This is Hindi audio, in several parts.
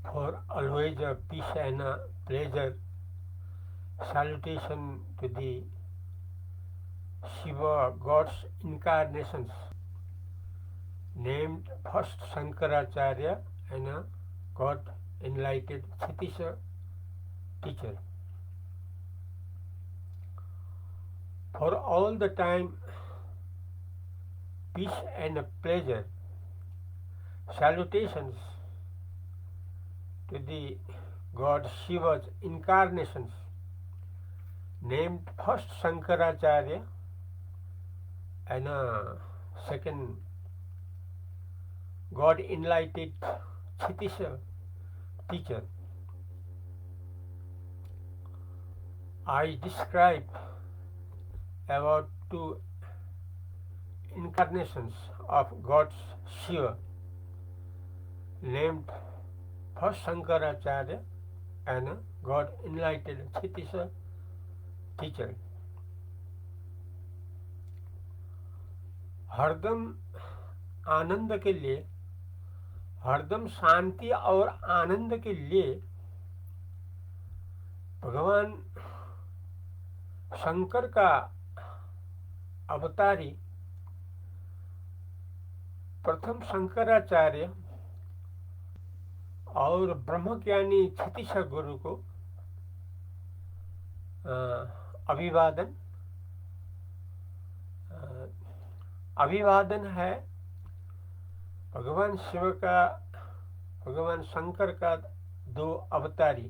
for always a peace and a pleasure. Salutation to the Shiva God's incarnations, named first Shankaracharya and a God enlightened Kshitisha teacher. For all the time, peace and pleasure. Salutations to the God Shiva's incarnations, named first Shankaracharya and second God enlightened Kshitisha teacher. I describe about two incarnations of God's Shiva, named first Shankaracharya and God enlightened Kshitisha teacher. हरदम आनंद के लिए, हरदम शांति और आनंद के लिए भगवान शंकर का अवतारी प्रथम शंकराचार्य और ब्रह्मज्ञानी क्षितिश गुरु को अभिवादन अभिवादन है भगवान शिव का, भगवान शंकर का दो अवतारी,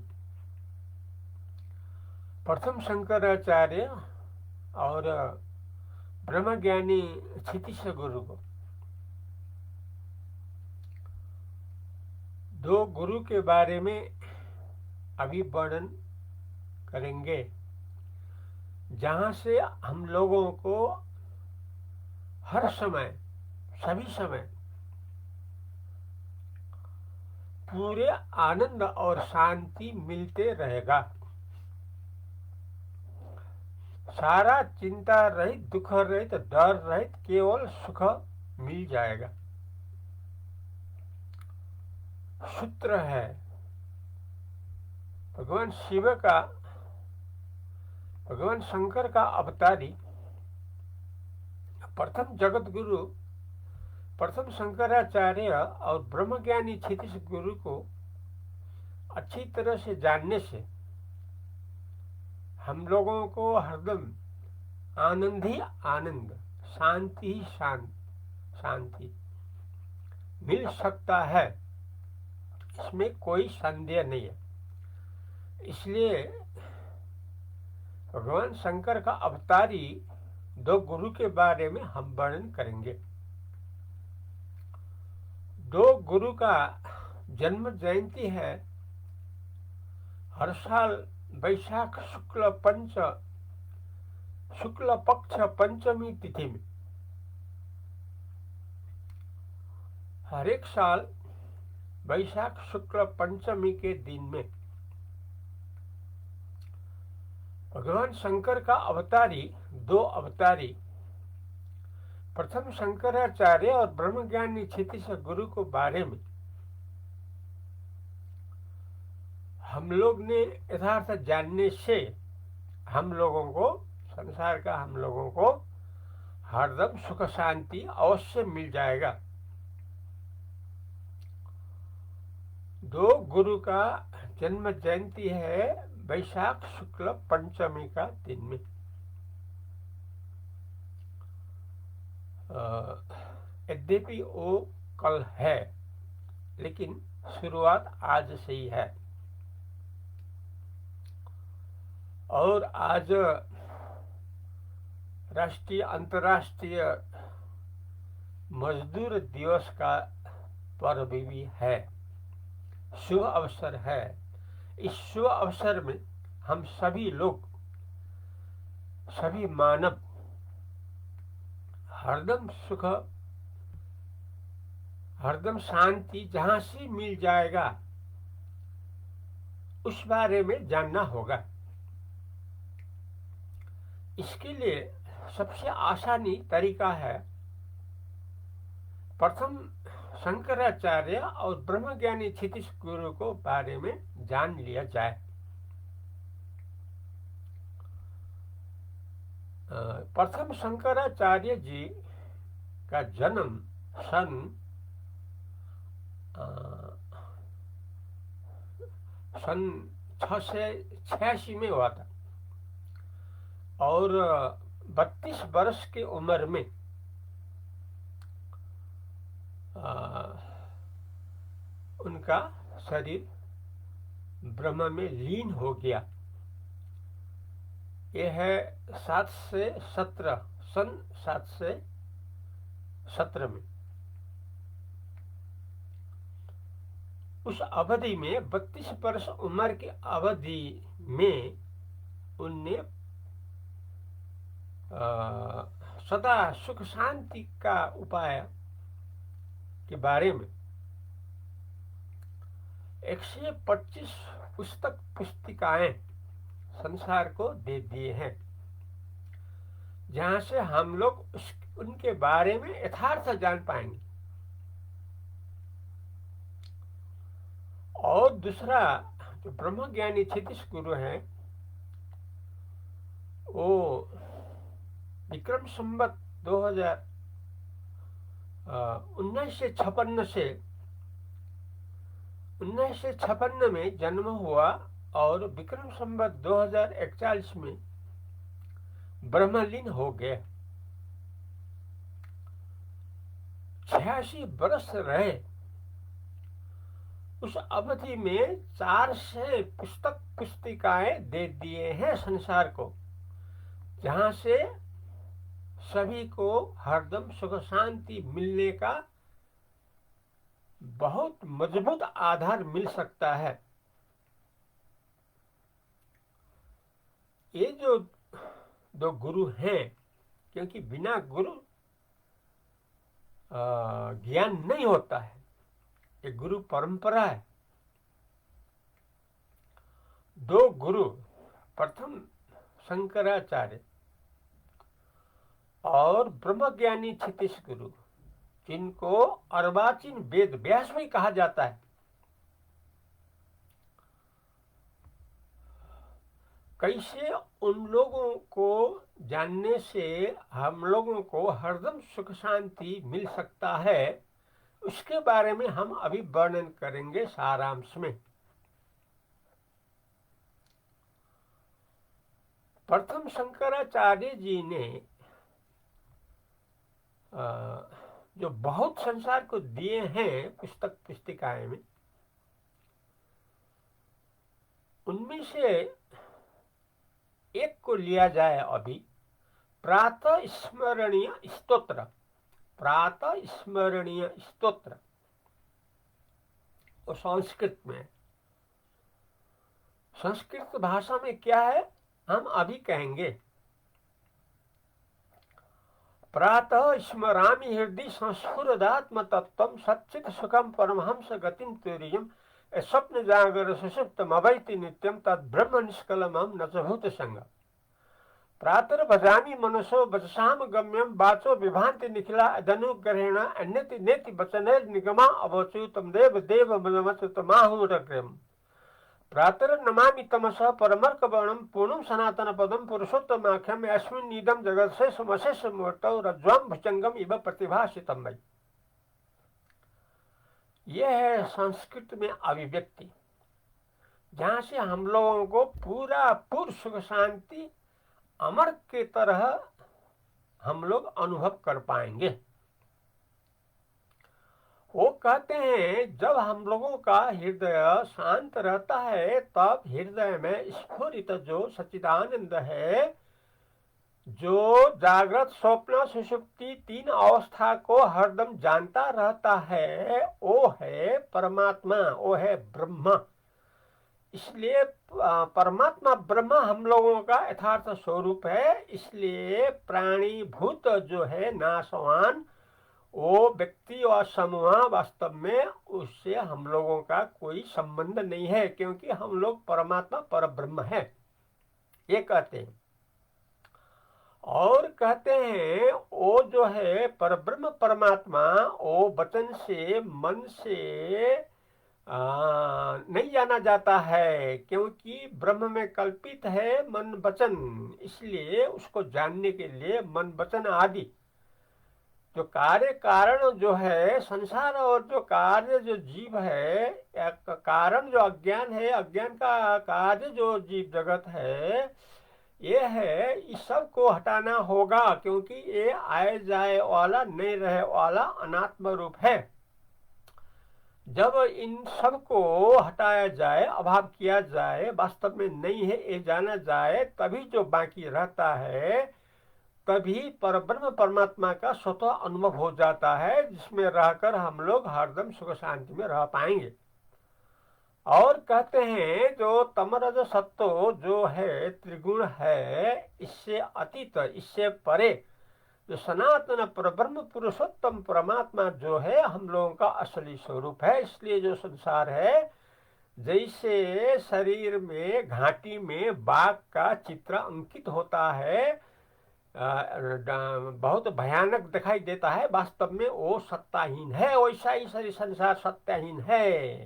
प्रथम शंकराचार्य और ब्रह्मज्ञानी क्षितिश गुरु को। दो गुरु के बारे में अभी वर्णन करेंगे, जहाँ से हम लोगों को हर समय, सभी समय पूरे आनंद और शांति मिलते रहेगा। सारा चिंता रहित, दुख रहित, डर रहित केवल सुख मिल जाएगा। सूत्र है भगवान शिव का, भगवान शंकर का अवतारी प्रथम जगत गुरु, प्रथम शंकराचार्य और ब्रह्मज्ञानी क्षितिश गुरु को अच्छी तरह से जानने से हम लोगों को हरदम आनंद ही आनंद, शांति ही शांति मिल सकता है, इसमें कोई संदेह नहीं है। इसलिए भगवान शंकर का अवतारी दो गुरु के बारे में हम वर्णन करेंगे। दो गुरु का जन्म जयंती है हर साल वैशाख शुक्ल पक्ष पंचमी तिथि में। हर एक साल वैशाख शुक्ल पंचमी के दिन में भगवान शंकर का अवतारी, दो अवतारी, प्रथम शंकराचार्य और ब्रह्मज्ञानी क्षितिश गुरु को बारे में हम लोग ने यथार्थ जानने से हम लोगों को, संसार का हम लोगों को हरदम सुख शांति अवश्य मिल जाएगा। दो गुरु का जन्म जयंती है वैशाख शुक्ल पंचमी का दिन में। यद्यपि वो कल है, लेकिन शुरुआत आज से ही है। और आज राष्ट्रीय अंतर्राष्ट्रीय मजदूर दिवस का पर्व भी है, शुभ अवसर है। इस शुभ अवसर में हम सभी लोग, सभी मानव हरदम सुख, हरदम शांति जहां से मिल जाएगा उस बारे में जानना होगा। इसके लिए सबसे आसानी तरीका है प्रथम शंकराचार्य और ब्रह्मज्ञानी क्षितिज गुरु को बारे में जान लिया जाए। प्रथम शंकराचार्य जी का जन्म सन 686 में हुआ था और 32 वर्ष की उम्र में उनका शरीर ब्रह्म में लीन हो गया। यह है 7 से 17 सन 7 से 17 में। उस अवधि में 32 वर्ष उम्र की अवधि में उनने सदा सुख शांति का उपाय के बारे में 125 पुस्तिकाएं संसार को दे दिए हैं, जहां से हम लोग उनके बारे में यथार्थ जान पाएंगे। और दूसरा जो ब्रह्मज्ञानी क्षितिज गुरु हैं, वो विक्रम संवत 1956 में जन्म हुआ और विक्रम संवत 2041 में ब्रह्मलीन हो गए। 86 वर्ष रहे। उस अवधि में 400 पुस्तिकाएं दे दिए हैं संसार को, जहां से सभी को हरदम सुख शांति मिलने का बहुत मजबूत आधार मिल सकता है। ये जो दो गुरु हैं, क्योंकि बिना गुरु ज्ञान नहीं होता है, ये गुरु परंपरा है। दो गुरु, प्रथम शंकराचार्य और ब्रह्मज्ञानी क्षितिज गुरु, जिनको अर्वाचीन वेद व्यास भी कहा जाता है। कैसे उन लोगों को जानने से हम लोगों को हरदम सुख शांति मिल सकता है, उसके बारे में हम अभी वर्णन करेंगे सारांश में। प्रथम शंकराचार्य जी ने जो बहुत संसार को दिए हैं पुस्तिकाएं में, उनमें से एक को लिया जाए अभी, प्रातः स्मरणीय स्तोत्र। प्रातः स्मरणीय स्तोत्र और संस्कृत में, संस्कृत भाषा में क्या है हम अभी कहेंगे। प्रातः स्मरामि हृदि संस्फुरदात्म तत्वं सच्चित सुखम परमहंस गतिम तुरीयम स्वप्न जागर सुषुप्तम अवैति नित्यम तद ब्रह्म निष्कलमं न च भूत संगम। प्रातः भजामि मनसो वचसाम गम्यम वाचो विभान्ति निखिला धनुग्रहेण अन्यति नेति वचनैर् निगमा अवचु तम देव देव मनमच तमाहुरग्रम। प्रातः नमामि तमसः परमर्कवर्णं पूर्णं सनातन पदम पुरुषोत्तमाख्यम अस्मिन् नीदम जगत्शेषमशेष मूर्तौ रज्ज्वं भुजंगम इव प्रतिभासितम् मयि। यह है संस्कृत में अभिव्यक्ति, जहां से हम लोगों को पूर्ण सुख शांति अमर के तरह हम लोग अनुभव कर पाएंगे। वो कहते हैं जब हम लोगों का हृदय शांत रहता है, तब हृदय में स्फुरित जो सच्चिदानंद है, जो जागृत स्वप्न सुषुप्ति तीन अवस्था को हरदम जानता रहता है, वो है परमात्मा, वो है ब्रह्म। इसलिए परमात्मा ब्रह्म हम लोगों का यथार्थ स्वरूप है। इसलिए प्राणी भूत जो है नाशवान, वो व्यक्ति और समूह वास्तव में उससे हम लोगों का कोई संबंध नहीं है, क्योंकि हम लोग परमात्मा पर ब्रह्म है, ये कहते हैं। और कहते हैं वो जो है परब्रह्म परमात्मा वो वचन से मन से नहीं जाना जाता है, क्योंकि ब्रह्म में कल्पित है मन वचन। इसलिए उसको जानने के लिए मन वचन आदि जो कार्य कारण जो है संसार, और जो कार्य जो जीव है, कारण जो अज्ञान है, अज्ञान का कार्य जो जीव जगत है, ये है, इस सब को हटाना होगा, क्योंकि ये आए जाए वाला नहीं रहे वाला अनात्म रूप है। जब इन सब को हटाया जाए, अभाव किया जाए, वास्तव में नहीं है ये जाना जाए, तभी जो बाकी रहता है, तभी परब्रह्म परमात्मा का स्वतः अनुभव हो जाता है, जिसमें रहकर हम लोग हरदम सुख शांति में रह पाएंगे। और कहते हैं जो तमरज सत्व जो है त्रिगुण है, इससे अतीत, इससे परे जो सनातन परब्रह्म पुरुषोत्तम परमात्मा जो है हम लोगों का असली स्वरूप है। इसलिए जो संसार है, जैसे शरीर में घाटी में बाघ का चित्र अंकित होता है, बहुत भयानक दिखाई देता है, वास्तव में वो सत्ताहीन है। वैसा ही शरीर संसार सत्ताहीन है,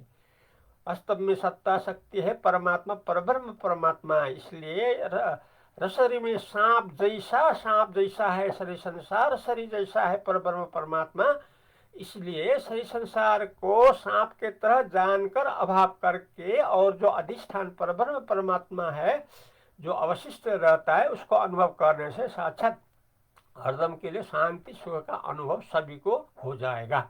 वास्तव में सत्ता शक्ति है परमात्मा, परब्रह्म परमात्मा। इसलिए रसरी में सांप जैसा है शरीर संसार, शरीर जैसा है परब्रह्म परमात्मा। इसलिए शरीर संसार को सांप के तरह जानकर अभाव करके, और जो अधिष्ठान परब्रह्म परमात्मा है जो अवशिष्ट रहता है, उसको अनुभव करने से साक्षात हरदम के लिए शांति सुख का अनुभव सभी को हो जाएगा।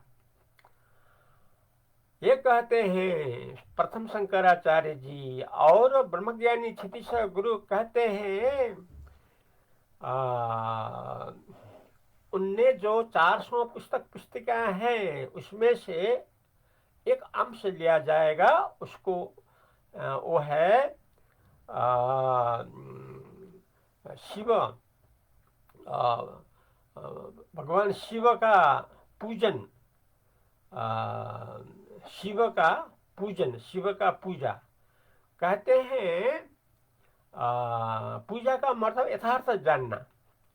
ये कहते हैं प्रथम शंकराचार्य जी। और ब्रह्मज्ञानी क्षितिज गुरु कहते हैं उनने जो 400 पुस्तिकाएं हैं, उसमें से एक अंश लिया जाएगा, उसको वो है शिव, भगवान शिव का पूजन, शिव का पूजन, शिव का पूजा। कहते हैं पूजा का मतलब यथार्थ जानना,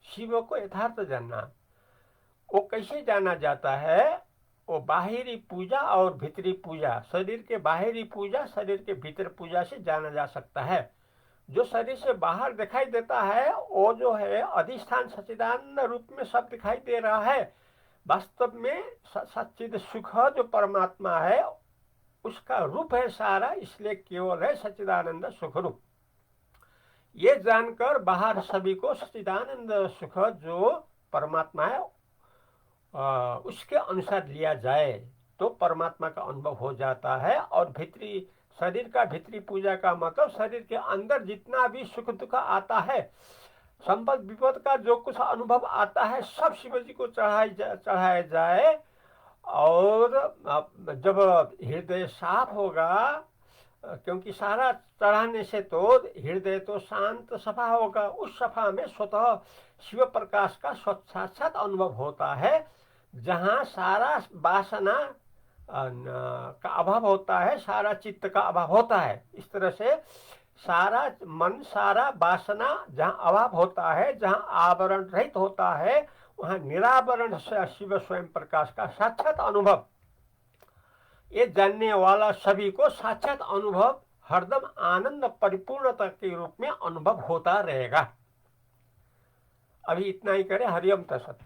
शिव को यथार्थ जानना। वो कैसे जाना जाता है? वो बाहरी पूजा और भीतरी पूजा, शरीर के बाहरी पूजा, शरीर के भीतर पूजा से जाना जा सकता है। जो शरीर से बाहर दिखाई देता है वो जो है अधिष्ठान सच्चिदानंद रूप में सब दिखाई दे रहा है, वास्तव में सच्चिद सुख जो परमात्मा है उसका रूप है सारा, इसलिए केवल है सच्चिदानंद सुख रूप। ये जानकर बाहर सभी को सच्चिदानंद सुख जो परमात्मा है उसके अनुसार लिया जाए तो परमात्मा का अनुभव हो जाता है। और भीतरी शरीर का भीतरी पूजा का मतलब शरीर के अंदर जितना भी सुख दुख आता है, संपद विपद का जो कुछ अनुभव आता है, सब शिव जी को चढ़ाया जाए। और जब हृदय साफ होगा, क्योंकि सारा चढ़ाने से तो हृदय तो शांत सफा होगा, उस सफा में स्वतः शिव प्रकाश का साक्षात अनुभव होता है, जहाँ सारा वासना का अभाव होता है, सारा चित्त का अभाव होता है। इस तरह से सारा मन, सारा वासना जहाँ अभाव होता है, जहाँ आवरण रहित होता है, वहाँ निरावरण से शिव स्वयं प्रकाश का साक्षात अनुभव, ये जानने वाला सभी को साक्षात अनुभव हरदम आनंद परिपूर्णता के रूप में अनुभव होता रहेगा। अभी इतना ही करें। हरिओम तत्सत।